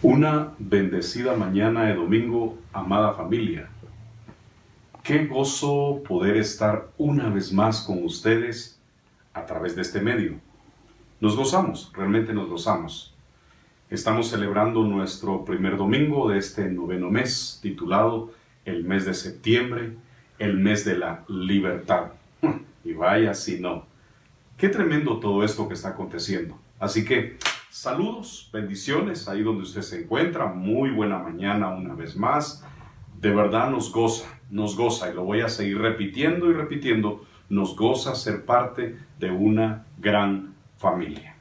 Una bendecida mañana de domingo, amada familia. Qué gozo poder estar una vez más con ustedes a través de este medio. Nos gozamos, realmente nos gozamos. Estamos celebrando nuestro primer domingo de este noveno mes, titulado el mes de septiembre, el mes de la libertad. Y vaya si no. Qué tremendo todo esto que está aconteciendo. Así que saludos, bendiciones, ahí donde usted se encuentra. Muy buena mañana una vez más. De verdad nos goza, y lo voy a seguir repitiendo y repitiendo, nos goza ser parte de una gran familia.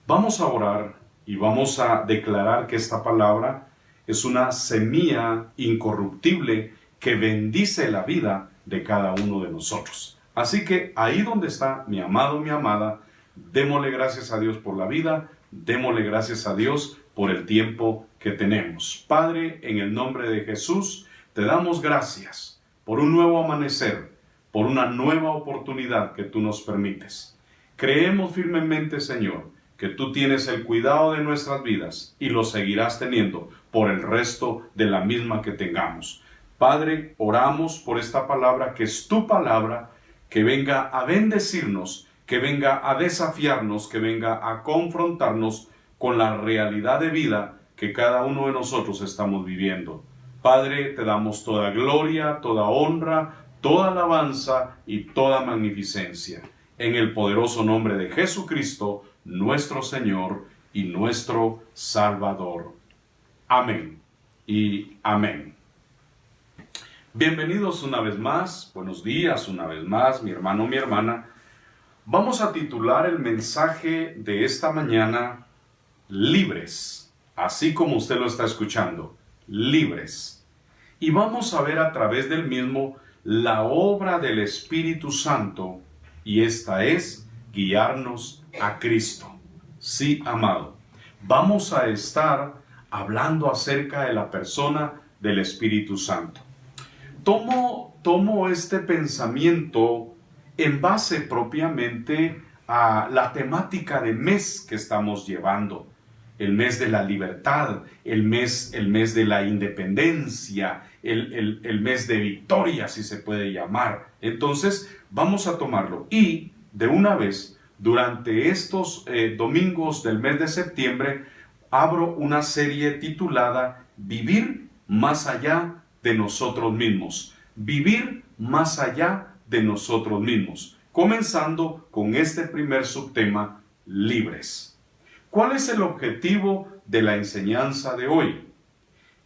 Vamos a orar y vamos a declarar que esta palabra es una semilla incorruptible que bendice la vida de cada uno de nosotros. Así que ahí donde está mi amado, mi amada, démosle gracias a Dios por la vida, démosle gracias a Dios por el tiempo que tenemos. Padre, en el nombre de Jesús, te damos gracias por un nuevo amanecer, por una nueva oportunidad que tú nos permites. Creemos firmemente, Señor, que tú tienes el cuidado de nuestras vidas y lo seguirás teniendo por el resto de la misma que tengamos. Padre, oramos por esta palabra que es tu palabra, que venga a bendecirnos, que venga a desafiarnos, que venga a confrontarnos con la realidad de vida que cada uno de nosotros estamos viviendo. Padre, te damos toda gloria, toda honra, toda alabanza y toda magnificencia. En el poderoso nombre de Jesucristo, nuestro Señor y nuestro Salvador. Amén y amén. Bienvenidos una vez más, buenos días una vez más, mi hermano, mi hermana. Vamos a titular el mensaje de esta mañana, libres, así como usted lo está escuchando, libres. Y vamos a ver a través del mismo la obra del Espíritu Santo, y esta es guiarnos a Cristo. Sí, amado, vamos a estar hablando acerca de la persona del Espíritu Santo. Tomo este pensamiento en base propiamente a la temática de mes que estamos llevando. El mes de la libertad, el mes de la independencia, el mes de victoria, si se puede llamar. Entonces, vamos a tomarlo. Y, de una vez, durante estos domingos del mes de septiembre, abro una serie titulada Vivir más allá de nosotros mismos. Vivir más allá de nosotros mismos. Comenzando con este primer subtema, libres. ¿Cuál es el objetivo de la enseñanza de hoy?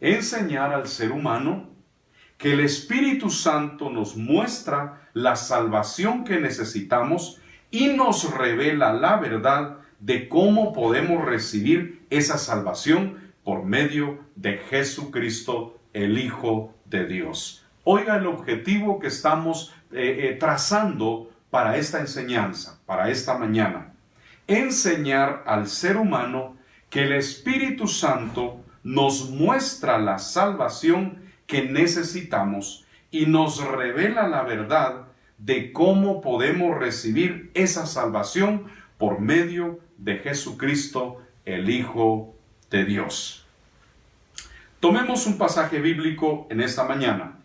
Enseñar al ser humano que el Espíritu Santo nos muestra la salvación que necesitamos y nos revela la verdad de cómo podemos recibir esa salvación por medio de Jesucristo, el Hijo de Dios. Oiga el objetivo que estamos trazando para esta enseñanza, para esta mañana. Enseñar al ser humano que el Espíritu Santo nos muestra la salvación que necesitamos y nos revela la verdad de cómo podemos recibir esa salvación por medio de Jesucristo, el Hijo de Dios. Tomemos un pasaje bíblico en esta mañana,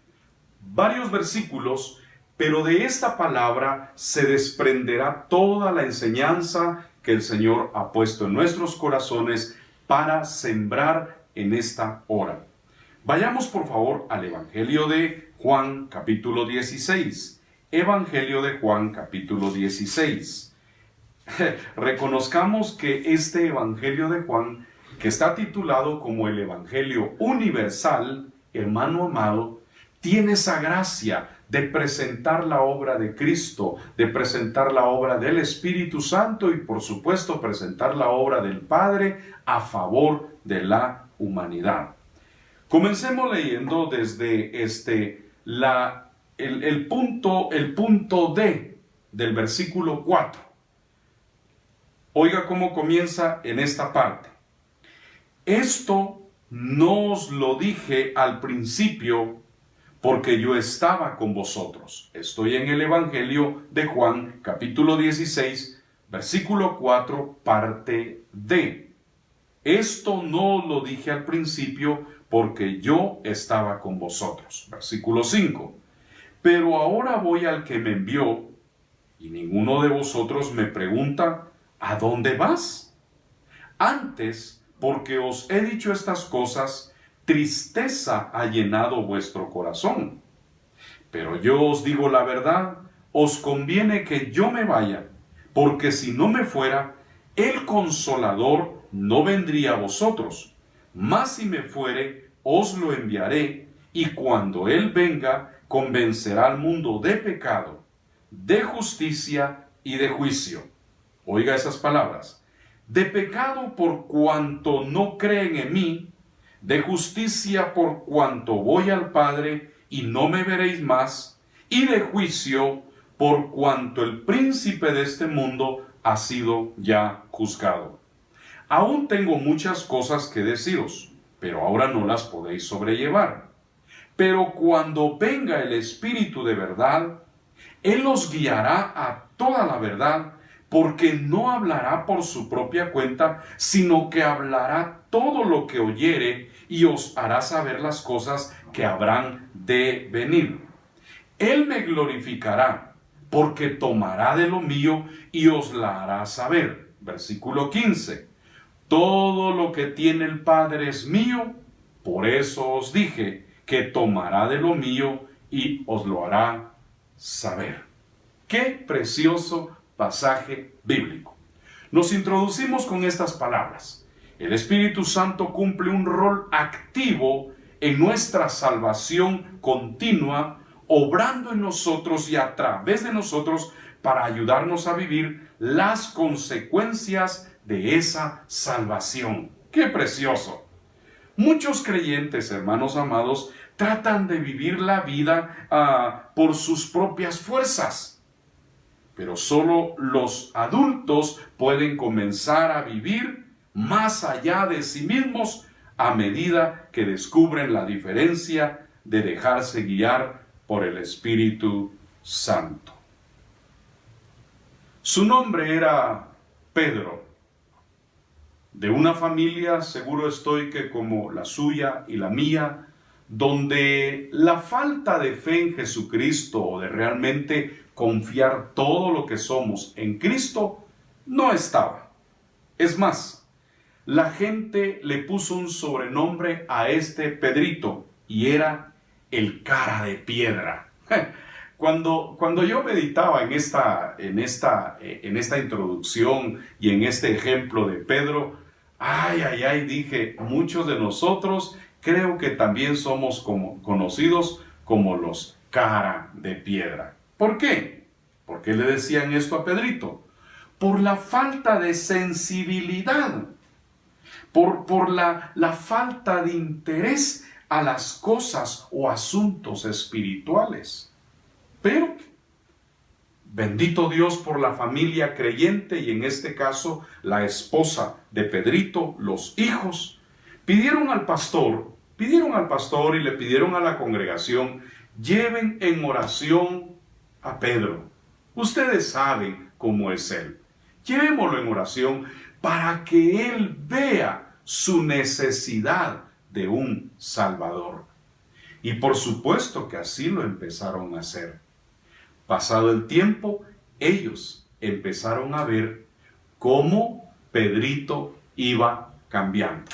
varios versículos, pero de esta palabra se desprenderá toda la enseñanza que el Señor ha puesto en nuestros corazones para sembrar en esta hora. Vayamos por favor al Evangelio de Juan capítulo 16. Evangelio de Juan capítulo 16. Reconozcamos que este Evangelio de Juan, que está titulado como el Evangelio Universal, hermano amado, tiene esa gracia de presentar la obra de Cristo, de presentar la obra del Espíritu Santo y por supuesto presentar la obra del Padre a favor de la humanidad. Comencemos leyendo desde el punto D del versículo 4. Oiga cómo comienza en esta parte. Esto no os lo dije al principio porque yo estaba con vosotros. Estoy en el Evangelio de Juan, capítulo 16, versículo 4, parte D. Esto no lo dije al principio porque yo estaba con vosotros. Versículo 5. Pero ahora voy al que me envió, y ninguno de vosotros me pregunta, ¿a dónde vas? Antes, porque os he dicho estas cosas, tristeza ha llenado vuestro corazón. Pero yo os digo la verdad, os conviene que yo me vaya, porque si no me fuera, el Consolador no vendría a vosotros. Mas si me fuere, os lo enviaré, y cuando Él venga, convencerá al mundo de pecado, de justicia y de juicio. Oiga esas palabras. De pecado por cuanto no creen en mí, de justicia por cuanto voy al Padre y no me veréis más, y de juicio por cuanto el príncipe de este mundo ha sido ya juzgado. Aún tengo muchas cosas que deciros, pero ahora no las podéis sobrellevar. Pero cuando venga el Espíritu de verdad, Él os guiará a toda la verdad, porque no hablará por su propia cuenta, sino que hablará todo lo que oyere y os hará saber las cosas que habrán de venir. Él me glorificará, porque tomará de lo mío y os la hará saber. Versículo 15. Todo lo que tiene el Padre es mío, por eso os dije que tomará de lo mío y os lo hará saber. ¡Qué precioso pasaje bíblico! Nos introducimos con estas palabras. El Espíritu Santo cumple un rol activo en nuestra salvación continua, obrando en nosotros y a través de nosotros para ayudarnos a vivir las consecuencias de esa salvación. ¡Qué precioso! Muchos creyentes, hermanos amados, tratan de vivir la vida por sus propias fuerzas. Pero solo los adultos pueden comenzar a vivir más allá de sí mismos a medida que descubren la diferencia de dejarse guiar por el Espíritu Santo. Su nombre era Pedro. De una familia, seguro estoy que como la suya y la mía, donde la falta de fe en Jesucristo o de realmente confiar todo lo que somos en Cristo no estaba. Es más, la gente le puso un sobrenombre a este Pedrito y era el cara de piedra. Cuando yo meditaba en esta introducción y en este ejemplo de Pedro, dije, muchos de nosotros creo que también somos conocidos como los cara de piedra. ¿Por qué? ¿Por qué le decían esto a Pedrito? Por la falta de sensibilidad, por la falta de interés a las cosas o asuntos espirituales. Pero, bendito Dios por la familia creyente y en este caso la esposa de Pedrito, los hijos, pidieron al pastor y le pidieron a la congregación, lleven en oración a Pedro. Ustedes saben cómo es él. Llevémoslo en oración para que él vea su necesidad de un Salvador. Y por supuesto que así lo empezaron a hacer. Pasado el tiempo, ellos empezaron a ver cómo Pedrito iba cambiando.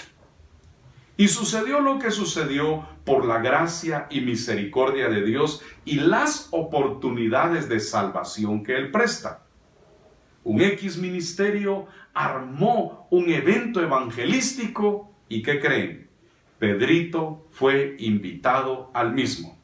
Y sucedió lo que sucedió por la gracia y misericordia de Dios y las oportunidades de salvación que Él presta. Un X ministerio armó un evento evangelístico y ¿qué creen? Pedrito fue invitado al mismo.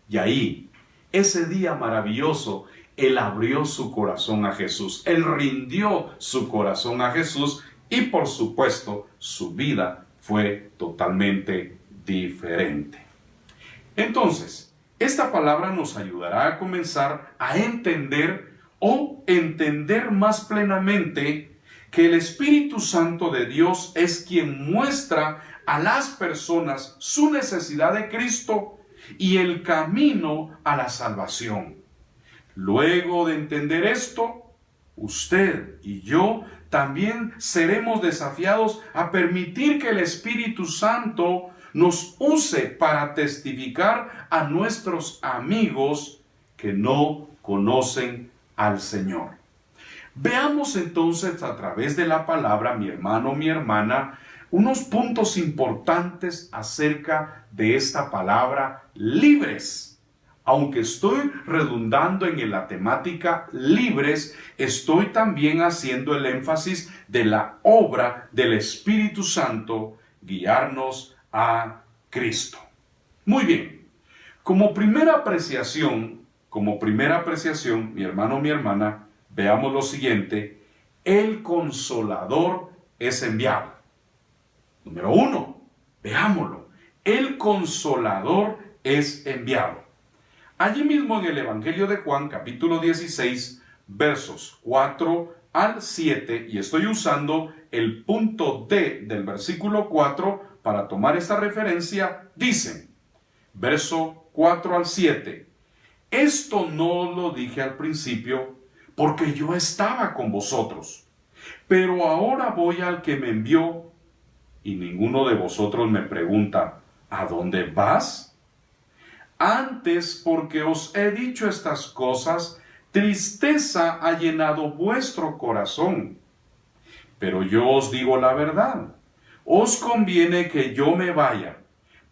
Y ahí, ese día maravilloso, él abrió su corazón a Jesús. Él rindió su corazón a Jesús y por supuesto su vida fue totalmente diferente. Entonces, esta palabra nos ayudará a comenzar a entender más plenamente que el Espíritu Santo de Dios es quien muestra a las personas su necesidad de Cristo y el camino a la salvación. Luego de entender esto, usted y yo también seremos desafiados a permitir que el Espíritu Santo nos use para testificar a nuestros amigos que no conocen al Señor. Veamos entonces a través de la palabra, mi hermano, mi hermana, unos puntos importantes acerca de esta palabra libres. Aunque estoy redundando en la temática libres, estoy también haciendo el énfasis de la obra del Espíritu Santo, guiarnos a Cristo. Muy bien, como primera apreciación, mi hermano, mi hermana, veamos lo siguiente: el Consolador es enviado. Número 1, veámoslo. El Consolador es enviado. Allí mismo en el Evangelio de Juan, capítulo 16, versos 4 al 7, y estoy usando el punto D del versículo 4 para tomar esta referencia, dicen, verso 4 al 7, esto no lo dije al principio porque yo estaba con vosotros, pero ahora voy al que me envió, y ninguno de vosotros me pregunta, ¿a dónde vas? Antes, porque os he dicho estas cosas, tristeza ha llenado vuestro corazón. Pero yo os digo la verdad, os conviene que yo me vaya,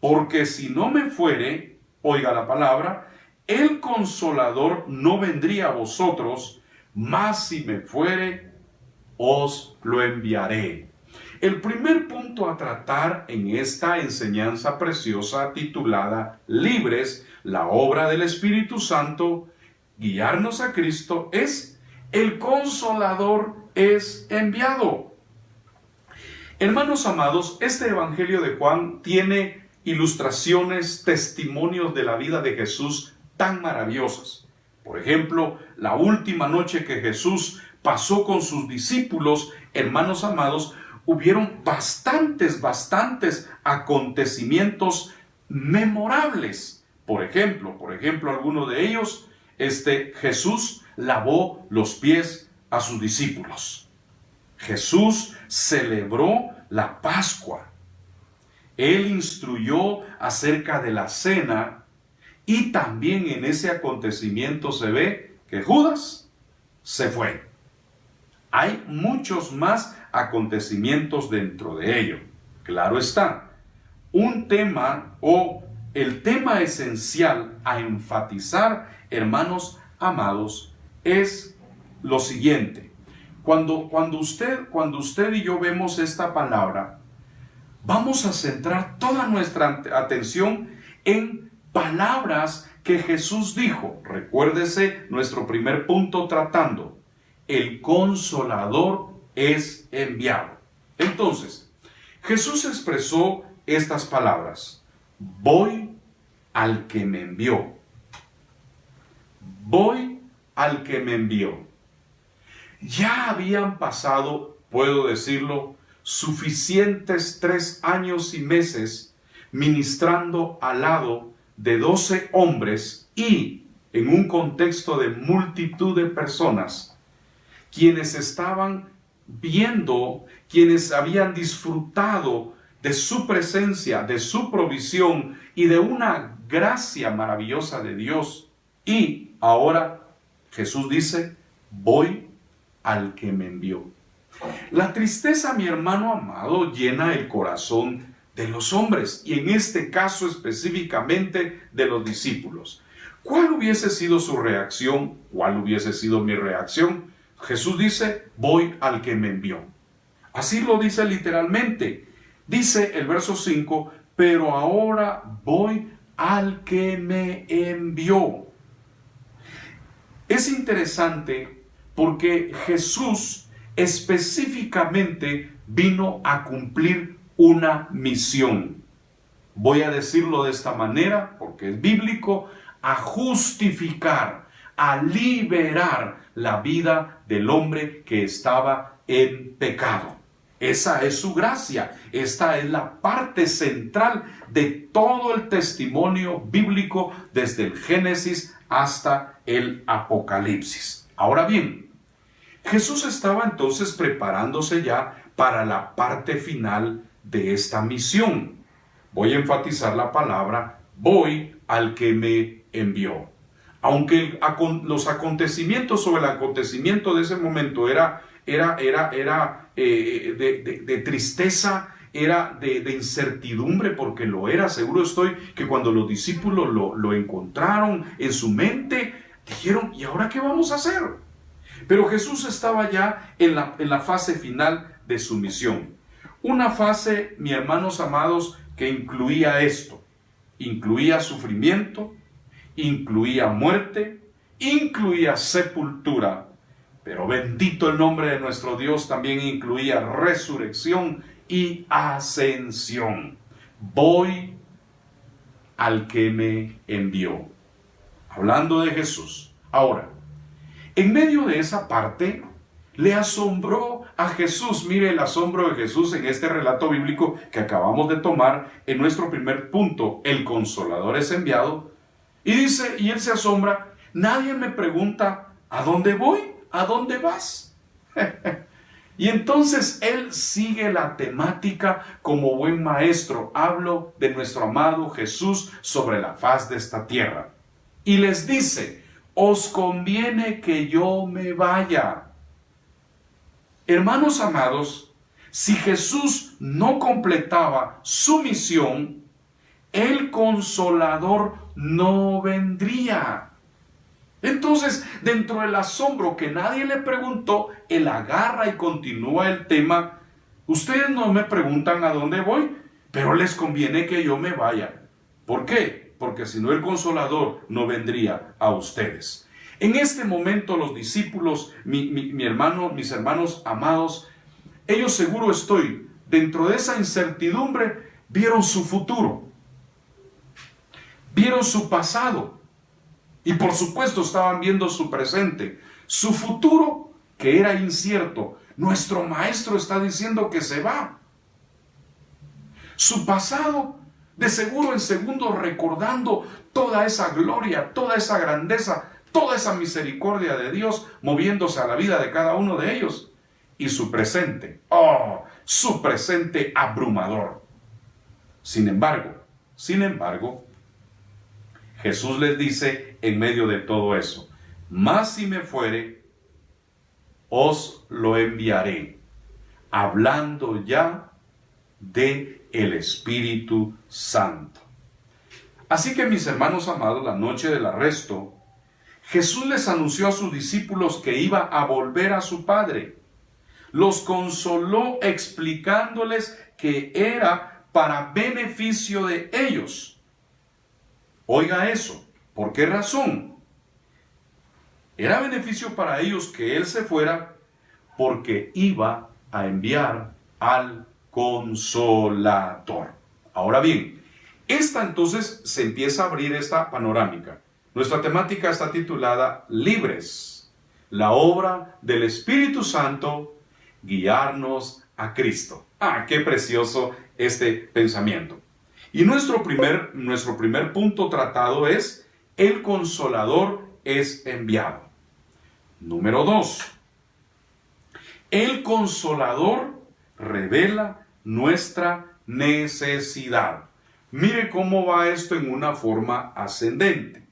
porque si no me fuere, oiga la palabra, el Consolador no vendría a vosotros, mas si me fuere, os lo enviaré. El primer punto a tratar en esta enseñanza preciosa titulada Libres, la obra del Espíritu Santo, guiarnos a Cristo, es el Consolador es enviado. Hermanos amados, este Evangelio de Juan tiene ilustraciones, testimonios de la vida de Jesús tan maravillosas. Por ejemplo, la última noche que Jesús pasó con sus discípulos, hermanos amados, hubieron bastantes acontecimientos memorables. Por ejemplo, alguno de ellos, Jesús lavó los pies a sus discípulos. Jesús celebró la Pascua. Él instruyó acerca de la cena y también en ese acontecimiento se ve que Judas se fue. Hay muchos más acontecimientos dentro de ello. Claro está, un tema o el tema esencial a enfatizar, hermanos amados, es lo siguiente. Cuando usted y yo vemos esta palabra, vamos a centrar toda nuestra atención en palabras que Jesús dijo. Recuérdese nuestro primer punto tratando. El Consolador es enviado. Entonces, Jesús expresó estas palabras: voy al que me envió. Voy al que me envió. Ya habían pasado, puedo decirlo, suficientes 3 años y meses ministrando al lado de 12 hombres y en un contexto de multitud de personas, quienes estaban viendo, quienes habían disfrutado de su presencia, de su provisión y de una gracia maravillosa de Dios. Y ahora Jesús dice, voy al que me envió. La tristeza, mi hermano amado, llena el corazón de los hombres y en este caso específicamente de los discípulos. ¿Cuál hubiese sido su reacción? ¿Cuál hubiese sido mi reacción? Jesús dice, voy al que me envió. Así lo dice literalmente. Dice el verso 5, pero ahora voy al que me envió. Es interesante porque Jesús específicamente vino a cumplir una misión. Voy a decirlo de esta manera porque es bíblico, a justificar, a liberar la vida del hombre que estaba en pecado. Esa es su gracia. Esta es la parte central de todo el testimonio bíblico desde el Génesis hasta el Apocalipsis. Ahora bien, Jesús estaba entonces preparándose ya para la parte final de esta misión. Voy a enfatizar la palabra, voy al que me envió. Aunque los acontecimientos o el acontecimiento de ese momento era de tristeza, era de incertidumbre, porque lo era. Seguro estoy que cuando los discípulos lo encontraron en su mente, dijeron, ¿y ahora qué vamos a hacer? Pero Jesús estaba ya en la fase final de su misión. Una fase, mis hermanos amados, que incluía esto. Incluía sufrimiento, incluía muerte, incluía sepultura. Pero bendito el nombre de nuestro Dios, también incluía resurrección y ascensión. Voy al que me envió. Hablando de Jesús. Ahora, en medio de esa parte, le asombró a Jesús. Mire el asombro de Jesús en este relato bíblico que acabamos de tomar en nuestro primer punto. El Consolador es enviado. Y dice, y él se asombra, nadie me pregunta, ¿a dónde voy? ¿A dónde vas? Y entonces él sigue la temática como buen maestro. Hablo de nuestro amado Jesús sobre la faz de esta tierra. Y les dice, os conviene que yo me vaya. Hermanos amados, si Jesús no completaba su misión, el Consolador no vendría. Entonces, dentro del asombro que nadie le preguntó, él agarra y continúa el tema. Ustedes no me preguntan a dónde voy, pero les conviene que yo me vaya. ¿Por qué? Porque si no, el Consolador no vendría a ustedes. En este momento los discípulos, mis hermanos amados, ellos seguro estoy, dentro de esa incertidumbre, vieron su futuro, vieron su pasado y por supuesto estaban viendo su presente. Su futuro, que era incierto, nuestro maestro está diciendo que se va. Su pasado, de seguro en segundos recordando toda esa gloria, toda esa grandeza, toda esa misericordia de Dios moviéndose a la vida de cada uno de ellos. Y su presente, su presente abrumador. Sin embargo, Jesús les dice en medio de todo eso, mas si me fuere, os lo enviaré, hablando ya de el Espíritu Santo. Así que mis hermanos amados, la noche del arresto, Jesús les anunció a sus discípulos que iba a volver a su Padre. Los consoló explicándoles que era para beneficio de ellos. Oiga eso, ¿por qué razón? Era beneficio para ellos que Él se fuera porque iba a enviar al Consolador. Ahora bien, entonces se empieza a abrir esta panorámica. Nuestra temática está titulada Libres, la obra del Espíritu Santo, guiarnos a Cristo. Qué precioso este pensamiento. Y nuestro primer punto tratado es, el Consolador es enviado. Número 2, el Consolador revela nuestra necesidad. Mire cómo va esto en una forma ascendente.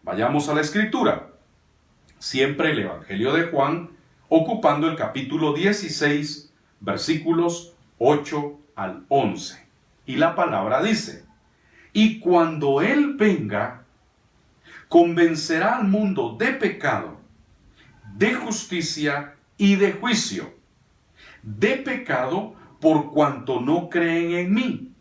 Vayamos a la Escritura. Siempre el Evangelio de Juan, ocupando el capítulo 16, versículos 8 al 11. Y la palabra dice, y cuando Él venga, convencerá al mundo de pecado, de justicia y de juicio. De pecado por cuanto no creen en mí.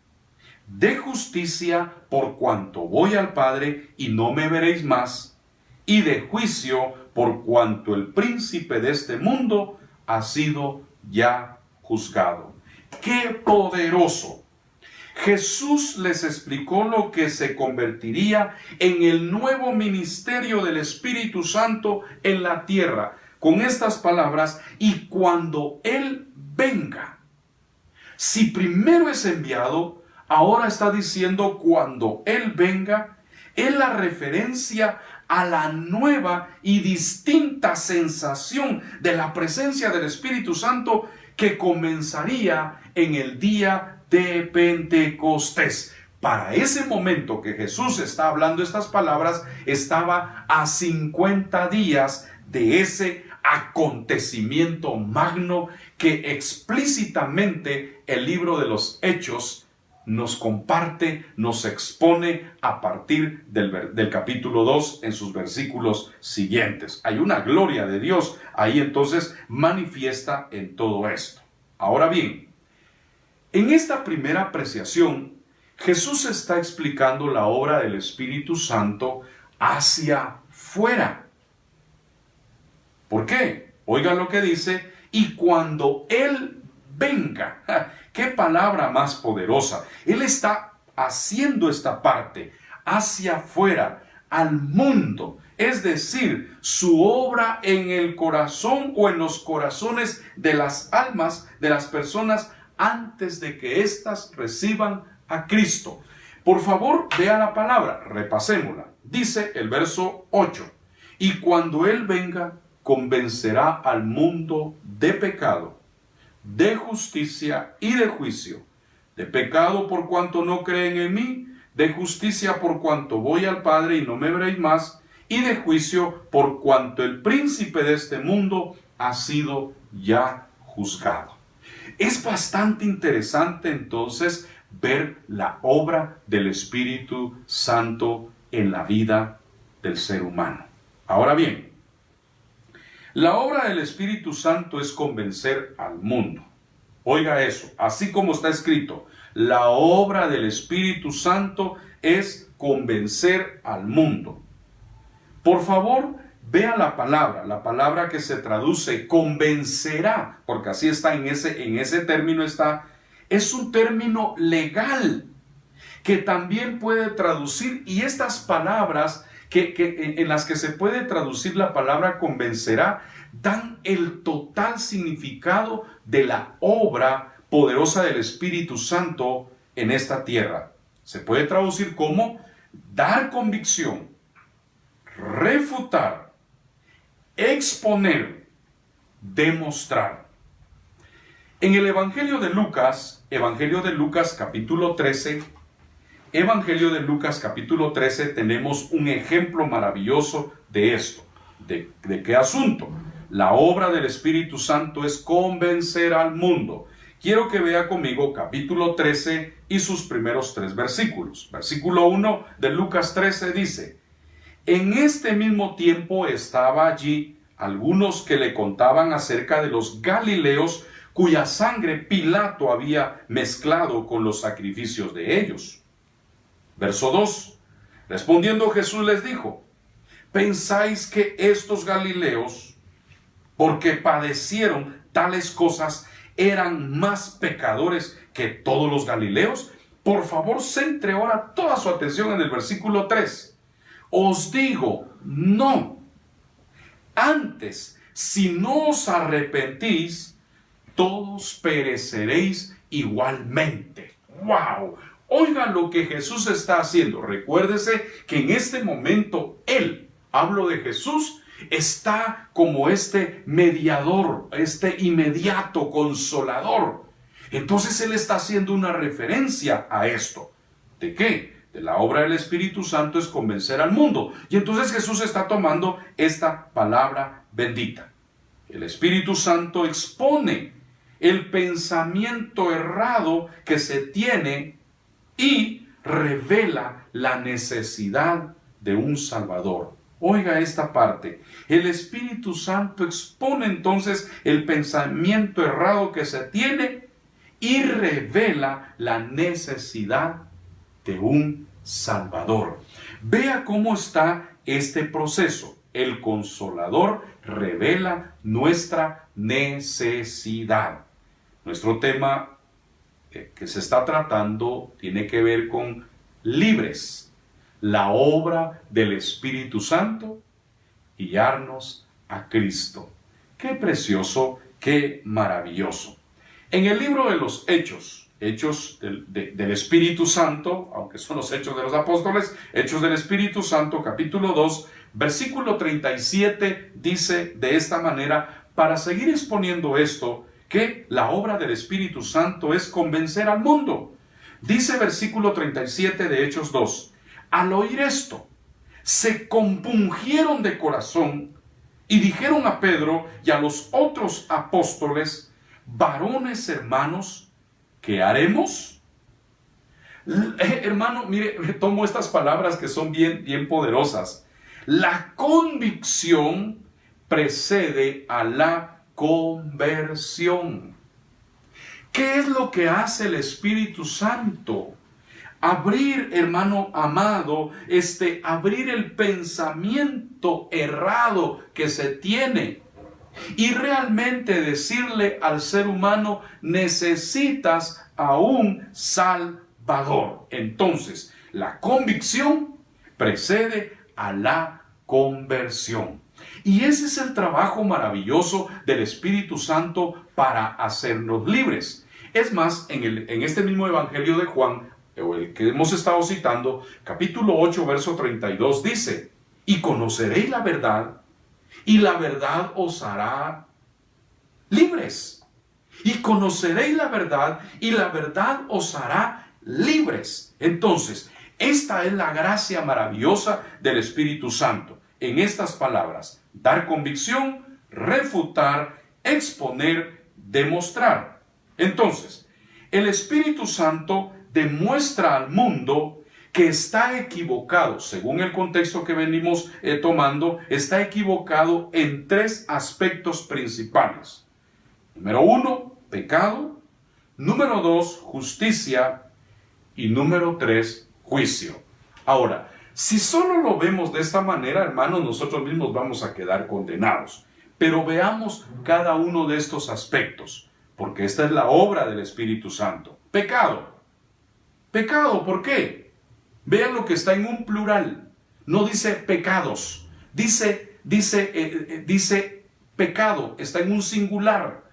De justicia por cuanto voy al Padre y no me veréis más. Y de juicio por cuanto el príncipe de este mundo ha sido ya juzgado. ¡Qué poderoso! Jesús les explicó lo que se convertiría en el nuevo ministerio del Espíritu Santo en la tierra, con estas palabras, y cuando Él venga. Si primero es enviado, ahora está diciendo cuando Él venga, es la referencia a la nueva y distinta sensación de la presencia del Espíritu Santo que comenzaría en el día de Pentecostés. Para ese momento que Jesús está hablando estas palabras, estaba a 50 días de ese acontecimiento magno que explícitamente el libro de los Hechos nos comparte, nos expone a partir del capítulo 2 en sus versículos siguientes. Hay una gloria de Dios ahí entonces manifiesta en todo esto. Ahora bien, en esta primera apreciación, Jesús está explicando la obra del Espíritu Santo hacia fuera. ¿Por qué? Oigan lo que dice, y cuando Él venga. ¡Qué palabra más poderosa! Él está haciendo esta parte hacia afuera, al mundo. Es decir, su obra en el corazón o en los corazones de las almas de las personas antes de que éstas reciban a Cristo. Por favor, vea la palabra, repasémosla. Dice el verso 8, y cuando Él venga, convencerá al mundo de pecado, de justicia y de juicio. De pecado por cuanto no creen en mí, de justicia por cuanto voy al Padre y no me veréis más, y de juicio por cuanto el príncipe de este mundo ha sido ya juzgado. Es bastante interesante entonces ver la obra del Espíritu Santo en la vida del ser humano. Ahora bien, la obra del Espíritu Santo es convencer al mundo. Oiga eso, así como está escrito, la obra del Espíritu Santo es convencer al mundo. Por favor, vea la palabra que se traduce convencerá, porque así está en ese término está, es un término legal que también puede traducir, y estas palabras en las que se puede traducir la palabra convencerá, dan el total significado de la obra poderosa del Espíritu Santo en esta tierra. Se puede traducir como dar convicción, refutar, exponer, demostrar. En el Evangelio de Lucas capítulo 13, tenemos un ejemplo maravilloso de esto. ¿De qué asunto? La obra del Espíritu Santo es convencer al mundo. Quiero que vea conmigo capítulo 13 y sus primeros 3 versículos. Versículo 1 de Lucas 13 dice, en este mismo tiempo estaba allí algunos que le contaban acerca de los galileos cuya sangre Pilato había mezclado con los sacrificios de ellos. Verso 2. Respondiendo Jesús les dijo, ¿pensáis que estos galileos, porque padecieron tales cosas, eran más pecadores que todos los galileos? Por favor, centre ahora toda su atención en el versículo 3. Os digo, no. Antes, si no os arrepentís, todos pereceréis igualmente. ¡Wow! Oigan lo que Jesús está haciendo. Recuérdese que en este momento Él, hablo de Jesús, está como este mediador, este inmediato consolador. Entonces Él está haciendo una referencia a esto. ¿De qué? De la obra del Espíritu Santo es convencer al mundo. Y entonces Jesús está tomando esta palabra bendita. El Espíritu Santo expone el pensamiento errado que se tiene y revela la necesidad de un Salvador. Oiga esta parte. El Espíritu Santo expone entonces el pensamiento errado que se tiene y revela la necesidad de un Salvador. Vea cómo está este proceso. El Consolador revela nuestra necesidad. Nuestro tema que se está tratando tiene que ver con libres, la obra del Espíritu Santo y guiarnos a Cristo. Qué precioso, qué maravilloso. En el libro de los Hechos del Espíritu Santo, aunque son los Hechos de los Apóstoles, Hechos del Espíritu Santo, capítulo 2, Versículo 37 dice de esta manera, para seguir exponiendo esto, que la obra del Espíritu Santo es convencer al mundo. Dice versículo 37 de Hechos 2, al oír esto, se compungieron de corazón y dijeron a Pedro y a los otros apóstoles, varones hermanos, ¿qué haremos? Hermano, mire, tomo estas palabras que son bien poderosas. La convicción precede a la conversión. ¿Qué es lo que hace el Espíritu Santo? Abrir, hermano amado, abrir el pensamiento errado que se tiene y realmente decirle al ser humano, necesitas a un Salvador. Entonces, la convicción precede a la conversión. Y ese es el trabajo maravilloso del Espíritu Santo para hacernos libres. Es más, en este mismo Evangelio de Juan, o el que hemos estado citando, capítulo 8, verso 32, dice, y conoceréis la verdad, y la verdad os hará libres. Y conoceréis la verdad, y la verdad os hará libres. Entonces, esta es la gracia maravillosa del Espíritu Santo. En estas palabras, dar convicción, refutar, exponer, demostrar. Entonces, el Espíritu Santo demuestra al mundo que está equivocado, según el contexto que venimos tomando, está equivocado en tres aspectos principales. Número 1, pecado. Número 2, justicia. Y número 3, juicio. Ahora, si solo lo vemos de esta manera, hermanos, nosotros mismos vamos a quedar condenados. Pero veamos cada uno de estos aspectos, porque esta es la obra del Espíritu Santo. Pecado. Pecado, ¿por qué? Vean lo que está en un plural. No dice pecados. Dice pecado. Está en un singular.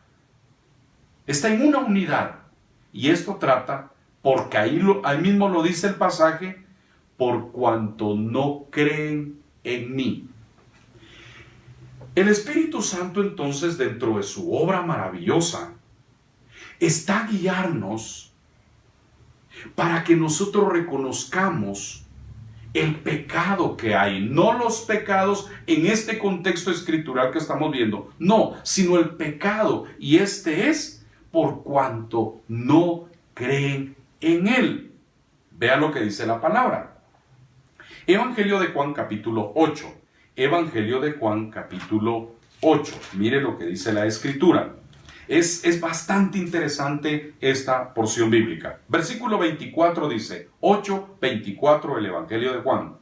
Está en una unidad. Y esto trata, porque ahí mismo lo dice el pasaje, por cuanto no creen en mí. El Espíritu Santo entonces, dentro de su obra maravillosa, está a guiarnos para que nosotros reconozcamos el pecado que hay, no los pecados en este contexto escritural que estamos viendo, no, sino el pecado, y este es por cuanto no creen en Él. Vean lo que dice la palabra. Evangelio de Juan capítulo 8. Evangelio de Juan capítulo 8. Mire lo que dice la Escritura. Es bastante interesante esta porción bíblica. Versículo 24 dice, 8:24 el Evangelio de Juan.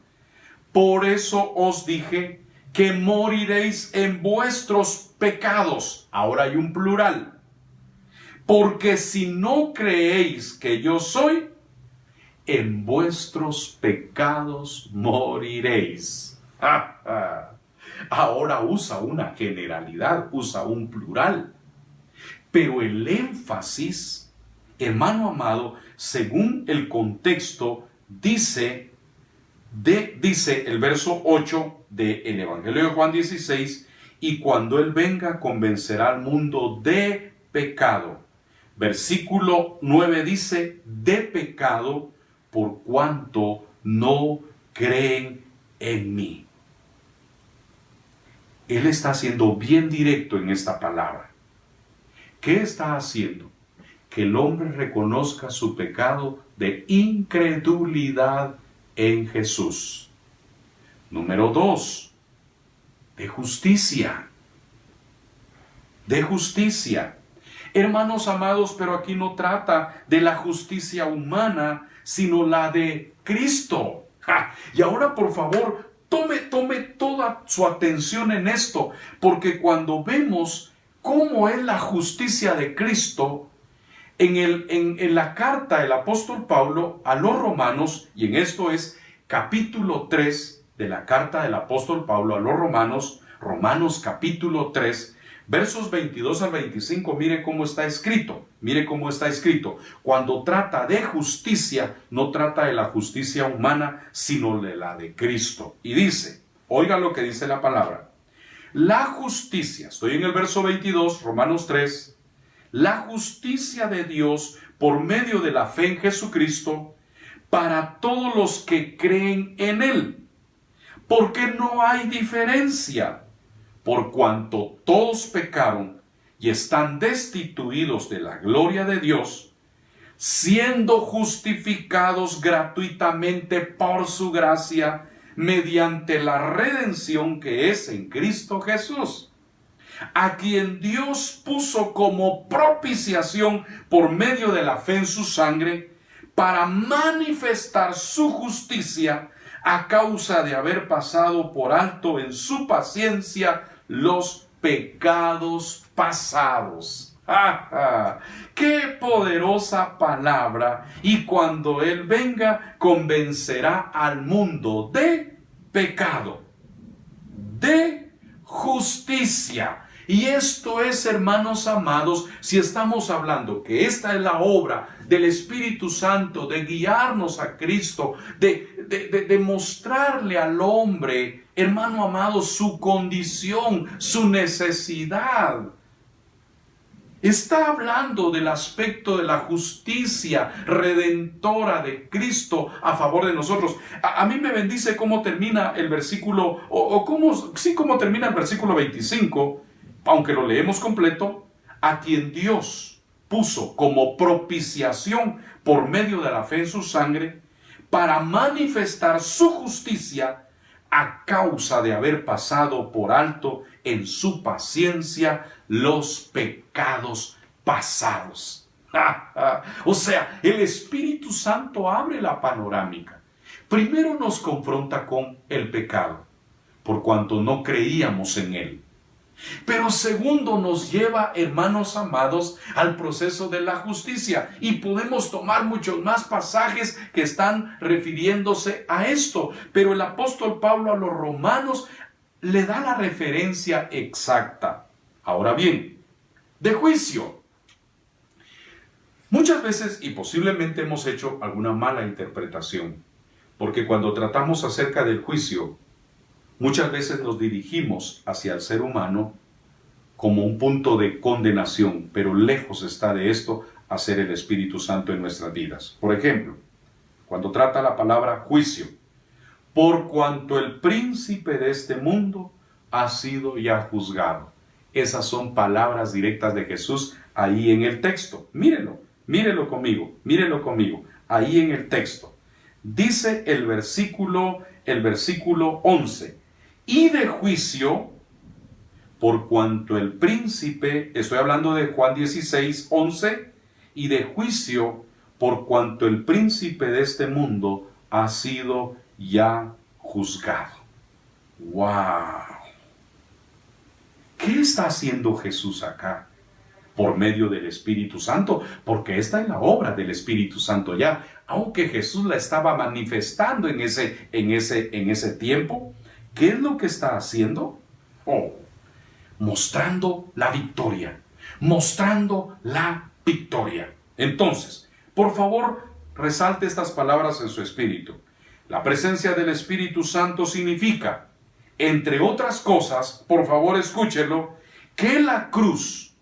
Por eso os dije que moriréis en vuestros pecados. Ahora hay un plural. Porque si no creéis que yo soy, en vuestros pecados moriréis. Ahora usa una generalidad, usa un plural. Pero el énfasis, hermano amado, según el contexto, dice el verso 8 del Evangelio de Juan 16, y cuando Él venga convencerá al mundo de pecado. Versículo 9 dice, de pecado, por cuanto no creen en mí. Él está siendo bien directo en esta palabra. ¿Qué está haciendo? Que el hombre reconozca su pecado de incredulidad en Jesús. Número 2, de justicia. De justicia. Hermanos amados, pero aquí no trata de la justicia humana, sino la de Cristo. Y ahora, por favor, tome toda su atención en esto, porque cuando vemos cómo es la justicia de Cristo, en la carta del apóstol Pablo a los romanos, y en esto es capítulo 3 de la carta del apóstol Pablo a los romanos, Romanos capítulo 3, versos 22 al 25, mire cómo está escrito. Cuando trata de justicia, no trata de la justicia humana, sino de la de Cristo. Y dice, Oiga lo que dice la palabra. La justicia, estoy en el verso 22, Romanos 3, la justicia de Dios por medio de la fe en Jesucristo para todos los que creen en Él. Porque no hay diferencia, por cuanto todos pecaron y están destituidos de la gloria de Dios, siendo justificados gratuitamente por su gracia, mediante la redención que es en Cristo Jesús, a quien Dios puso como propiciación por medio de la fe en su sangre, para manifestar su justicia a causa de haber pasado por alto en su paciencia los pecados pasados. ¡Qué poderosa palabra! Y cuando Él venga, convencerá al mundo de pecado, de justicia. Y esto es, hermanos amados, si estamos hablando que esta es la obra del Espíritu Santo, de guiarnos a Cristo, de mostrarle al hombre, hermano amado, su condición, su necesidad. Está hablando del aspecto de la justicia redentora de Cristo a favor de nosotros. A mí me bendice cómo termina el versículo, cómo termina el versículo 25, aunque lo leemos completo, a quien Dios puso como propiciación por medio de la fe en su sangre, para manifestar su justicia a causa de haber pasado por alto en su paciencia los pecados pasados. O sea, el Espíritu Santo abre la panorámica. Primero nos confronta con el pecado, por cuanto no creíamos en él. Pero segundo nos lleva, hermanos amados, al proceso de la justicia. Y podemos tomar muchos más pasajes que están refiriéndose a esto. Pero el apóstol Pablo a los romanos le da la referencia exacta. Ahora bien, de juicio. Muchas veces y posiblemente hemos hecho alguna mala interpretación. Porque cuando tratamos acerca del juicio, muchas veces nos dirigimos hacia el ser humano como un punto de condenación, pero lejos está de esto hacer el Espíritu Santo en nuestras vidas. Por ejemplo, cuando trata la palabra juicio, por cuanto el príncipe de este mundo ha sido ya juzgado. Esas son palabras directas de Jesús ahí en el texto. Mírelo conmigo, ahí en el texto. Dice el versículo 11, y de juicio, por cuanto el príncipe, estoy hablando de Juan 16, 11, y de juicio, por cuanto el príncipe de este mundo ha sido ya juzgado. ¡Wow! ¿Qué está haciendo Jesús acá? Por medio del Espíritu Santo, porque esta es la obra del Espíritu Santo ya. Aunque Jesús la estaba manifestando en ese tiempo, ¿qué es lo que está haciendo? Mostrando la victoria. Entonces, por favor, resalte estas palabras en su espíritu. La presencia del Espíritu Santo significa, entre otras cosas, por favor escúchelo, que la cruz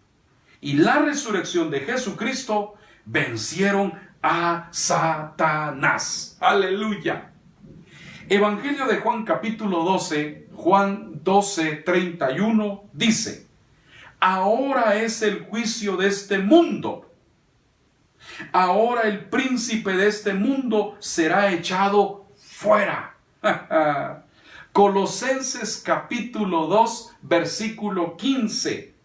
y la resurrección de Jesucristo vencieron a Satanás. ¡Aleluya! Evangelio de Juan capítulo 12, Juan 12, 31 dice: ahora es el juicio de este mundo. Ahora el príncipe de este mundo será echado fuera. Colosenses capítulo 2, versículo 15.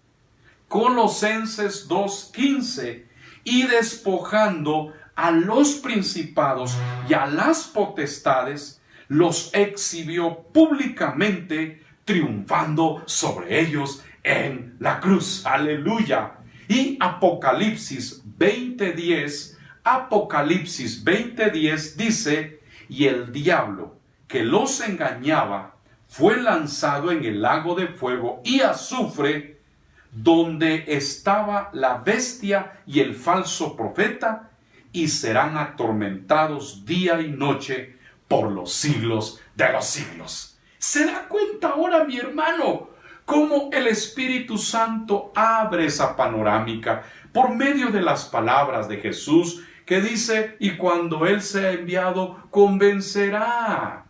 Colosenses 2, 15. Y despojando a los principados y a las potestades, los exhibió públicamente, triunfando sobre ellos en la cruz. ¡Aleluya! Y Apocalipsis 20:10 dice: y el diablo que los engañaba fue lanzado en el lago de fuego y azufre, donde estaba la bestia y el falso profeta, y serán atormentados día y noche por los siglos de los siglos. ¿Se da cuenta ahora, mi hermano, cómo el Espíritu Santo abre esa panorámica por medio de las palabras de Jesús que dice, y cuando Él sea enviado, convencerá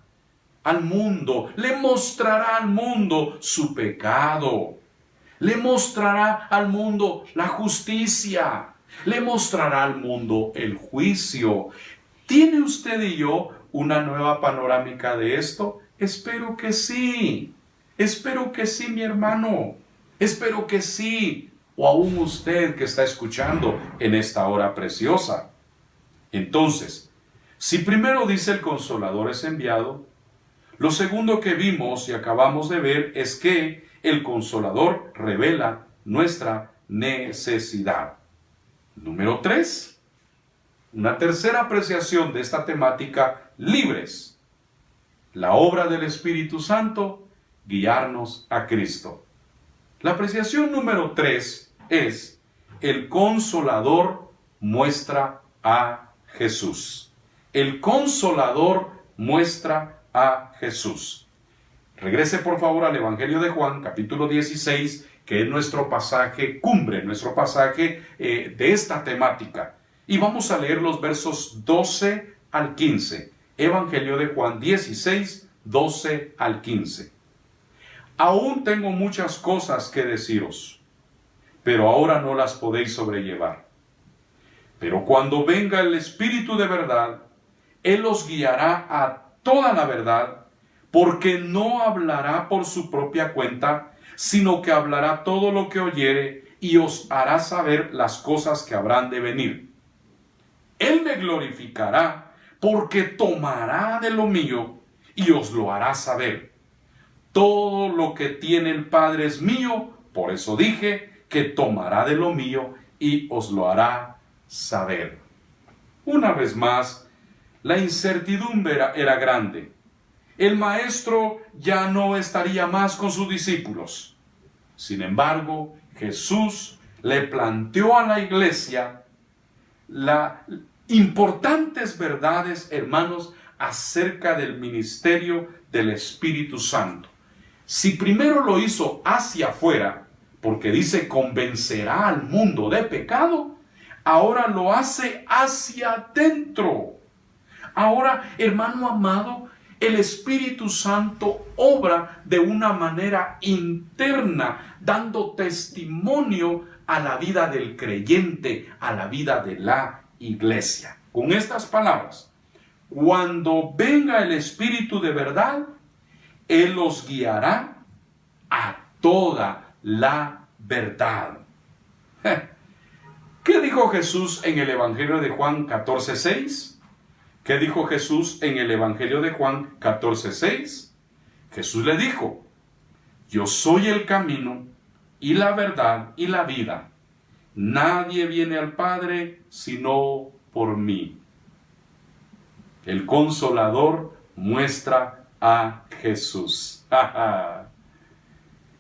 al mundo, le mostrará al mundo su pecado, le mostrará al mundo la justicia, le mostrará al mundo el juicio. ¿Tiene usted y yo una nueva panorámica de esto? Espero que sí. Espero que sí, mi hermano. Espero que sí. O aún usted que está escuchando en esta hora preciosa. Entonces, si primero dice el Consolador es enviado, lo segundo que vimos y acabamos de ver es que el Consolador revela nuestra necesidad. Número 3. Una tercera apreciación de esta temática, libres. La obra del Espíritu Santo, guiarnos a Cristo. La apreciación número 3 es, el Consolador muestra a Jesús. El Consolador muestra a Jesús. Regrese por favor al Evangelio de Juan, capítulo 16, que es nuestro pasaje cumbre, nuestro pasaje de esta temática. Y vamos a leer los versos 12 al 15. Evangelio de Juan 16, 12 al 15. Aún tengo muchas cosas que deciros, pero ahora no las podéis sobrellevar. Pero cuando venga el Espíritu de verdad, Él os guiará a toda la verdad, porque no hablará por su propia cuenta, sino que hablará todo lo que oyere y os hará saber las cosas que habrán de venir. Él me glorificará, porque tomará de lo mío y os lo hará saber. Todo lo que tiene el Padre es mío, por eso dije que tomará de lo mío y os lo hará saber. Una vez más, la incertidumbre era grande. El maestro ya no estaría más con sus discípulos. Sin embargo, Jesús le planteó a la iglesia las importantes verdades, hermanos, acerca del ministerio del Espíritu Santo. Si primero lo hizo hacia afuera, porque dice convencerá al mundo de pecado, ahora lo hace hacia adentro. Ahora, hermano amado, el Espíritu Santo obra de una manera interna, dando testimonio a la vida del creyente, a la vida de la iglesia. Con estas palabras, cuando venga el Espíritu de verdad, Él los guiará a toda la verdad. ¿Qué dijo Jesús en el Evangelio de Juan 14:6? ¿Qué dijo Jesús en el Evangelio de Juan 14:6? Jesús le dijo, yo soy el camino y la verdad y la vida. Nadie viene al Padre sino por mí. El Consolador muestra a Jesús.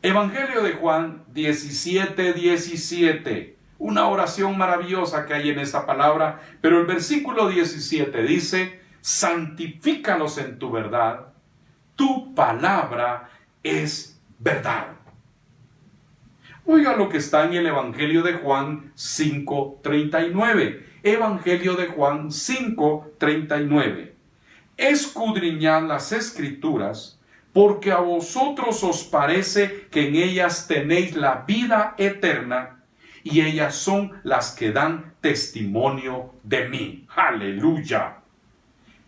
Evangelio de Juan 17:17. Una oración maravillosa que hay en esta palabra, pero el versículo 17 dice, santifícalos en tu verdad, tu palabra es verdad. Oiga lo que está en el Evangelio de Juan 5:39. Evangelio de Juan 5:39. Escudriñad las Escrituras, porque a vosotros os parece que en ellas tenéis la vida eterna, y ellas son las que dan testimonio de mí. ¡Aleluya!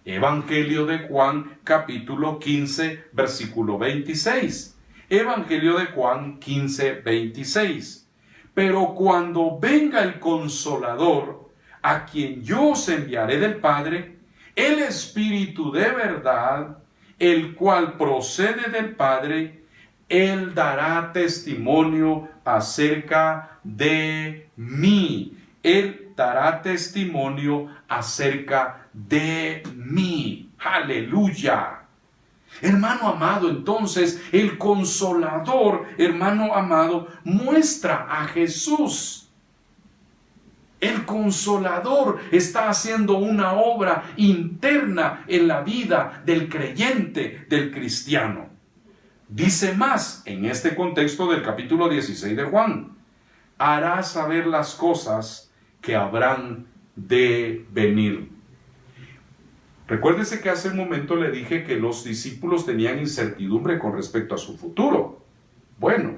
Evangelio de Juan, capítulo 15, versículo 26. Evangelio de Juan 15:26. Pero cuando venga el Consolador, a quien yo os enviaré del Padre, el Espíritu de verdad, el cual procede del Padre, Él dará testimonio acerca de mí. Él dará testimonio acerca de mí. ¡Aleluya! Hermano amado, entonces, el Consolador, hermano amado, muestra a Jesús. El Consolador está haciendo una obra interna en la vida del creyente, del cristiano. Dice más en este contexto del capítulo 16 de Juan: hará saber las cosas que habrán de venir. Recuérdese que hace un momento le dije que los discípulos tenían incertidumbre con respecto a su futuro. Bueno,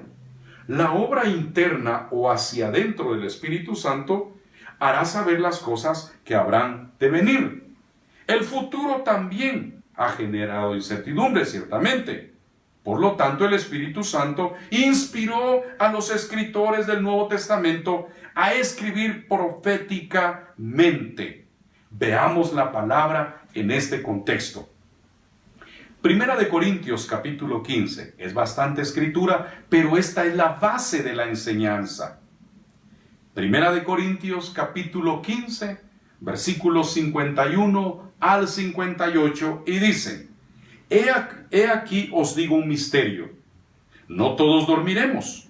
la obra interna o hacia adentro del Espíritu Santo hará saber las cosas que habrán de venir. El futuro también ha generado incertidumbre, ciertamente. Por lo tanto, el Espíritu Santo inspiró a los escritores del Nuevo Testamento a escribir proféticamente. Veamos la palabra en este contexto. Primera de Corintios capítulo 15. Es bastante escritura, pero esta es la base de la enseñanza. Primera de Corintios capítulo 15, versículos 51 al 58, y dice: He aquí os digo un misterio. No todos dormiremos,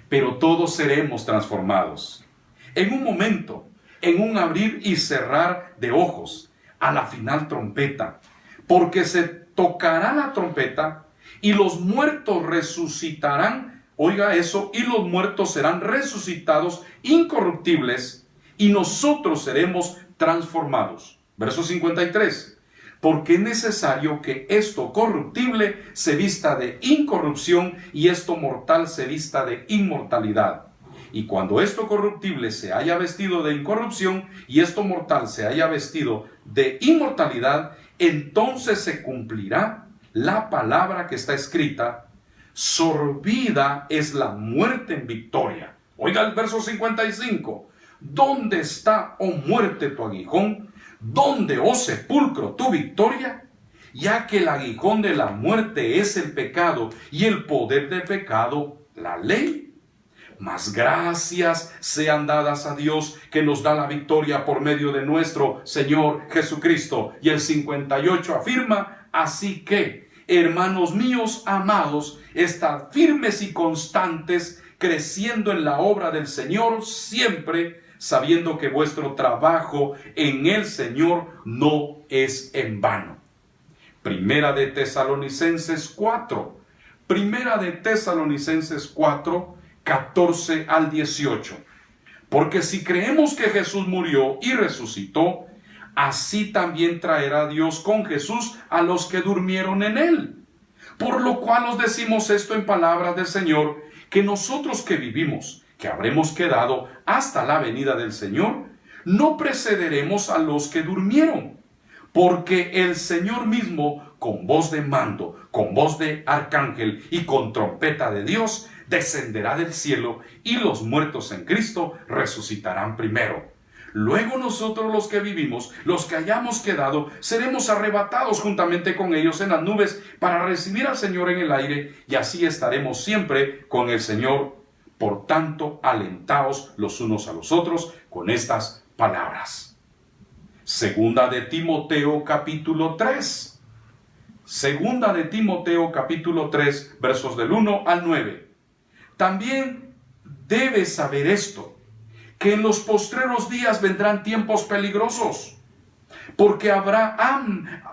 pero todos seremos transformados. En un momento, en un abrir y cerrar de ojos, a la final trompeta, porque se tocará la trompeta y los muertos resucitarán. Oiga eso, y los muertos serán resucitados incorruptibles y nosotros seremos transformados. Verso 53. Porque es necesario que esto corruptible se vista de incorrupción y esto mortal se vista de inmortalidad. Y cuando esto corruptible se haya vestido de incorrupción y esto mortal se haya vestido de inmortalidad, entonces se cumplirá la palabra que está escrita: sorbida es la muerte en victoria. Oiga el verso 55. ¿Dónde está, oh muerte, tu aguijón? ¿Dónde, oh sepulcro, tu victoria? Ya que el aguijón de la muerte es el pecado y el poder del pecado la ley. Mas gracias sean dadas a Dios que nos da la victoria por medio de nuestro Señor Jesucristo. Y el 58 afirma: así que, hermanos míos amados, estad firmes y constantes, creciendo en la obra del Señor siempre, sabiendo que vuestro trabajo en el Señor no es en vano. Primera de Tesalonicenses 4. Primera de Tesalonicenses 4, 14 al 18. Porque si creemos que Jesús murió y resucitó, así también traerá Dios con Jesús a los que durmieron en él. Por lo cual os decimos esto en palabras del Señor, que nosotros que vivimos, que habremos quedado hasta la venida del Señor, no precederemos a los que durmieron. Porque el Señor mismo, con voz de mando, con voz de arcángel y con trompeta de Dios, descenderá del cielo, y los muertos en Cristo resucitarán primero. Luego nosotros los que vivimos, los que hayamos quedado, seremos arrebatados juntamente con ellos en las nubes para recibir al Señor en el aire, y así estaremos siempre con el Señor. Por tanto, alentaos los unos a los otros con estas palabras. Segunda de Timoteo capítulo 3. Segunda de Timoteo capítulo 3, versos del 1 al 9. También debes saber esto, que en los postreros días vendrán tiempos peligrosos, porque habrá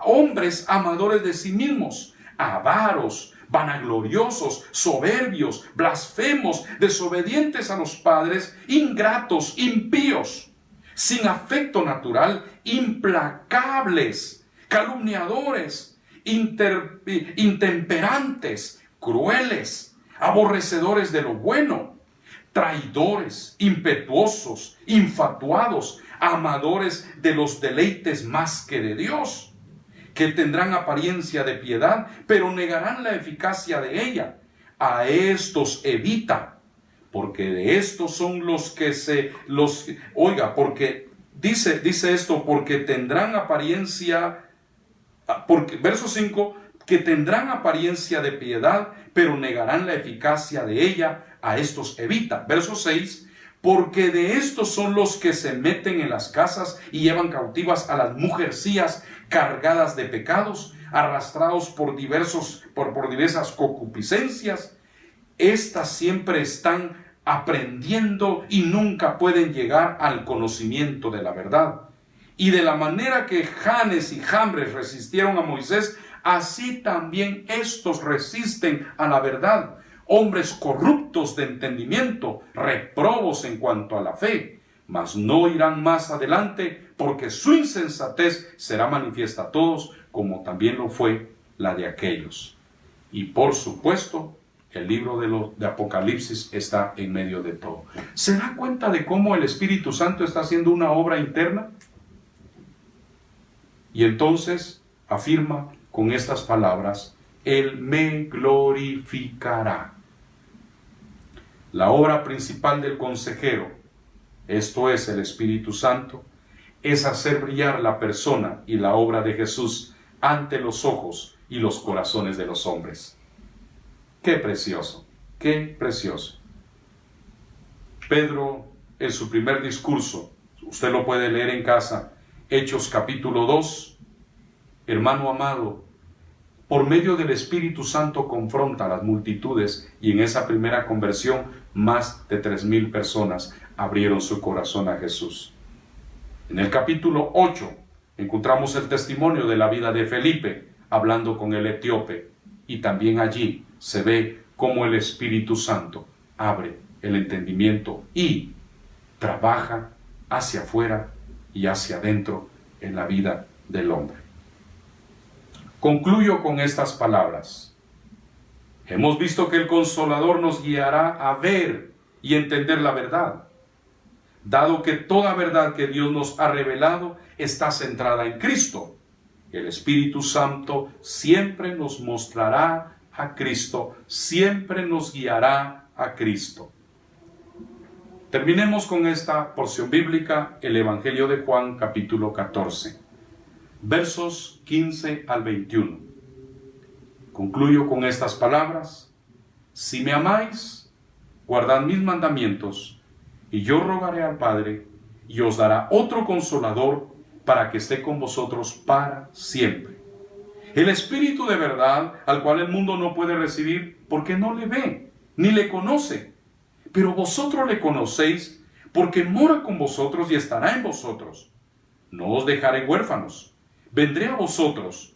hombres amadores de sí mismos, avaros, vanagloriosos, soberbios, blasfemos, desobedientes a los padres, ingratos, impíos, sin afecto natural, implacables, calumniadores, intemperantes, crueles, aborrecedores de lo bueno, traidores, impetuosos, infatuados, amadores de los deleites más que de Dios, que tendrán apariencia de piedad, pero negarán la eficacia de ella. A estos evita, porque de estos son los que porque dice esto, porque tendrán apariencia, porque verso 5, que tendrán apariencia de piedad, pero negarán la eficacia de ella. A estos evita. Verso 6, porque de estos son los que se meten en las casas y llevan cautivas a las mujercías cargadas de pecados, arrastrados por diversas concupiscencias. Estas siempre están aprendiendo y nunca pueden llegar al conocimiento de la verdad. Y de la manera que Janes y Jambres resistieron a Moisés, así también estos resisten a la verdad. Hombres corruptos de entendimiento, reprobos en cuanto a la fe, mas no irán más adelante, porque su insensatez será manifiesta a todos, como también lo fue la de aquellos. Y por supuesto, el libro de Apocalipsis está en medio de todo. ¿Se da cuenta de cómo el Espíritu Santo está haciendo una obra interna? Y entonces afirma con estas palabras: Él me glorificará. La obra principal del consejero, esto es el Espíritu Santo, es hacer brillar la persona y la obra de Jesús ante los ojos y los corazones de los hombres. ¡Qué precioso! ¡Qué precioso! Pedro, en su primer discurso, usted lo puede leer en casa, Hechos capítulo 2, hermano amado, por medio del Espíritu Santo confronta a las multitudes, y en esa primera conversión más de 3,000 personas abrieron su corazón a Jesús. En el capítulo 8 encontramos el testimonio de la vida de Felipe hablando con el etíope, y también allí se ve cómo el Espíritu Santo abre el entendimiento y trabaja hacia afuera y hacia adentro en la vida del hombre. Concluyo con estas palabras. Hemos visto que el Consolador nos guiará a ver y entender la verdad, dado que toda verdad que Dios nos ha revelado está centrada en Cristo. El Espíritu Santo siempre nos mostrará a Cristo, siempre nos guiará a Cristo. Terminemos con esta porción bíblica, el Evangelio de Juan, capítulo 14, versos 15 al 21. Concluyo con estas palabras: si me amáis, guardad mis mandamientos, y yo rogaré al Padre, y os dará otro Consolador para que esté con vosotros para siempre. El Espíritu de verdad, al cual el mundo no puede recibir porque no le ve, ni le conoce. Pero vosotros le conocéis, porque mora con vosotros y estará en vosotros. No os dejaré huérfanos, vendré a vosotros.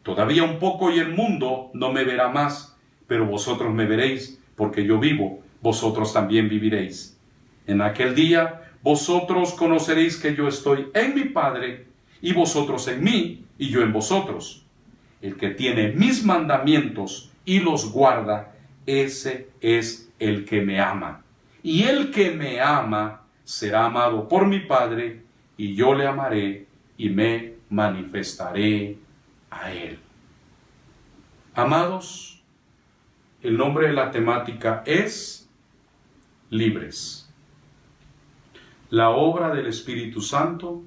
Todavía un poco y el mundo no me verá más, pero vosotros me veréis, porque yo vivo, vosotros también viviréis. En aquel día vosotros conoceréis que yo estoy en mi Padre, y vosotros en mí, y yo en vosotros. El que tiene mis mandamientos y los guarda, ese es el que me ama. Y el que me ama será amado por mi Padre, y yo le amaré y me manifestaré a él. Amados, el nombre de la temática es libres. La obra del Espíritu Santo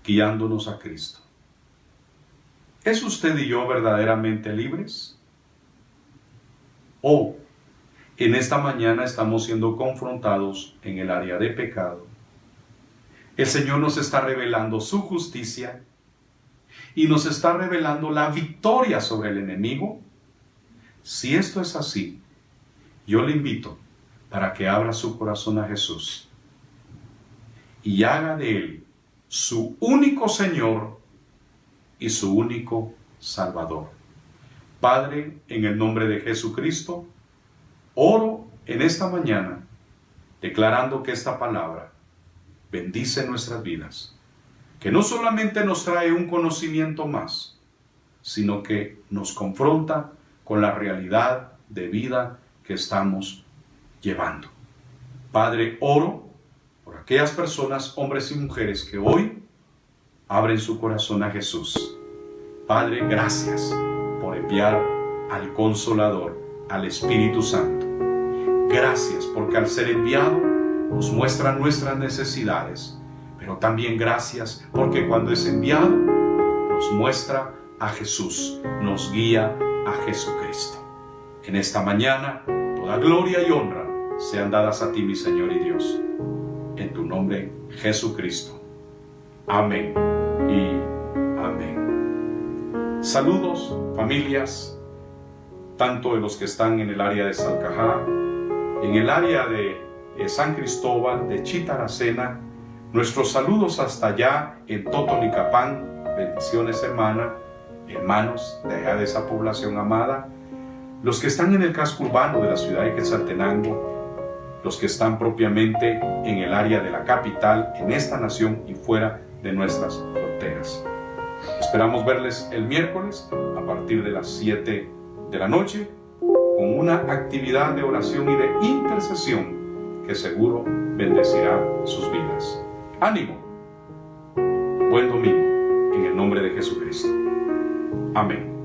guiándonos a Cristo. ¿Es usted y yo verdaderamente libres? ¿O en esta mañana estamos siendo confrontados en el área de pecado? El Señor nos está revelando su justicia y nos está revelando la victoria sobre el enemigo. Si esto es así, yo le invito para que abra su corazón a Jesús y haga de Él su único Señor y su único Salvador. Padre, en el nombre de Jesucristo, oro en esta mañana, declarando que esta palabra bendice nuestras vidas, que no solamente nos trae un conocimiento más, sino que nos confronta con la realidad de vida que estamos llevando. Padre, oro por aquellas personas, hombres y mujeres, que hoy abren su corazón a Jesús. Padre, gracias por enviar al Consolador, al Espíritu Santo. Gracias porque al ser enviado nos muestra nuestras necesidades, pero también gracias porque cuando es enviado nos muestra a Jesús, nos guía a Jesucristo. En esta mañana, toda gloria y honra sean dadas a ti, mi Señor y Dios. En tu nombre, Jesucristo. Amén y amén. Saludos, familias, tanto de los que están en el área de Salcajá, en el área de San Cristóbal, de Chitaracena. Nuestros saludos hasta allá en Totonicapán. Bendiciones, hermana. hermanos de allá de esa población amada, los que están en el casco urbano de la ciudad de Quetzaltenango, los que están propiamente en el área de la capital, en esta nación y fuera de nuestras fronteras. Esperamos verles el miércoles a partir de las 7 de la noche con una actividad de oración y de intercesión que seguro bendecirá sus vidas. ¡Ánimo! Buen domingo en el nombre de Jesucristo. Amén.